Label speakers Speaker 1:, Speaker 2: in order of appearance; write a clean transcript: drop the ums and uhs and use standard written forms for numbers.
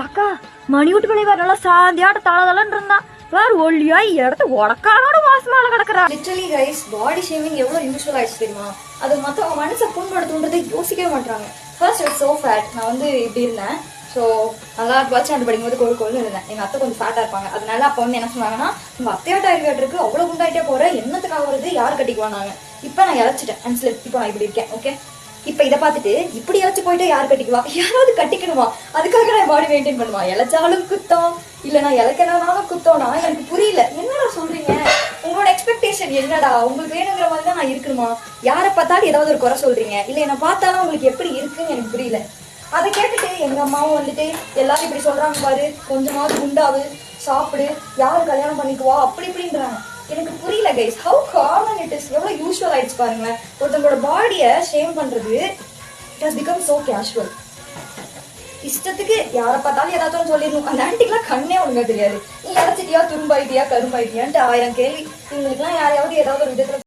Speaker 1: அக்கா மணி விட்டு வெளியே வேற நல்லா சாந்தியாட்ட தளதளன்னு இருந்தான். வேற ஒல்லியா இடத்த உடக்காரோட வாசமால கிடக்குறா.
Speaker 2: லிட்டரலி கைஸ், பாடி ஷேமிங் எவ்வளவு யூஸ்ஃபுல் ஆயிடுச்சு தெரியுமா? அது மற்றவங்க மனசை புண்படுத்துன்றதை யோசிக்கவே மாட்டாங்க. First it's so fat. நான் வந்து இப்படி இருந்தேன். ஸோ நல்லா பஸ் ஸ்டாண்ட் படிக்கும்போது கோழு இருந்தேன். எங்கள் அத்தை கொஞ்சம் ஃபேட்டாக இருப்பாங்க. அதனால அப்போ வந்து என்ன சொன்னாங்கன்னா, உங்கள் அத்தையோட அறிவாட்டிருக்கு அவ்வளோ குண்டாயிட்டே போகிற, என்னத்துக்காக வருது, யார் கட்டிக்குவாங்க. இப்போ நான் இழைச்சிட்டேன் அண்ட் ஸ்லிப். இப்போ நான் இப்படி இருக்கேன். ஓகே, இப்போ இதை பார்த்துட்டு இப்படி இழைச்சி போயிட்டு யார் கட்டிக்குவா? யாராவது கட்டிக்கணுமா? அதுக்காக நான் பாடி மெயின்டைன் பண்ணுவா? இழைச்சாலும் குத்தம், இல்லை நான் இழைக்கனாலும் குத்தம்னா எனக்கு புரியல. என்னடா சொல்றீங்க? உங்களோட எக்ஸ்பெக்டேஷன் என்னடா? உங்களுக்கு வேணுங்கிற மாதிரி தான் நான் இருக்கணுமா? யாரை பார்த்தாலும் ஏதாவது ஒரு குறை சொல்றீங்க, இல்லை என்னை பார்த்தாலும் உங்களுக்கு எப்படி இருக்குன்னு எனக்கு புரியல. அதை கேட்டுட்டு எங்க அம்மாவும் வந்துட்டு எல்லாரும் இப்படி சொல்றாங்க பாரு, கொஞ்சமாவது குண்டாவு, சாப்பிடு, யாரு கல்யாணம் பண்ணிக்குவா, அப்படி இப்படின்றாங்க. எனக்கு புரியல guys, how common it is. எவ்வளவு யூஸ்வல் ஆயிடுச்சு பாருங்களேன். ஒருத்தவங்களோட பாடியை ஷேம் பண்றது it has become so casual. இஷ்டத்துக்கு யாரை பார்த்தாலும் ஏதாவது சொல்லிடணும். அந்த ஆன்டிக்கெல்லாம் கண்ணே ஒழுங்கா தெரியாது. நீ இழைச்சிட்டியா, துரும்பாயிட்டியா, கரும்பாயிட்டியான்ட்டு 1000 கேள்வி. இவங்களுக்குலாம் யாரையாவது ஏதாவது ஒரு விதத்துல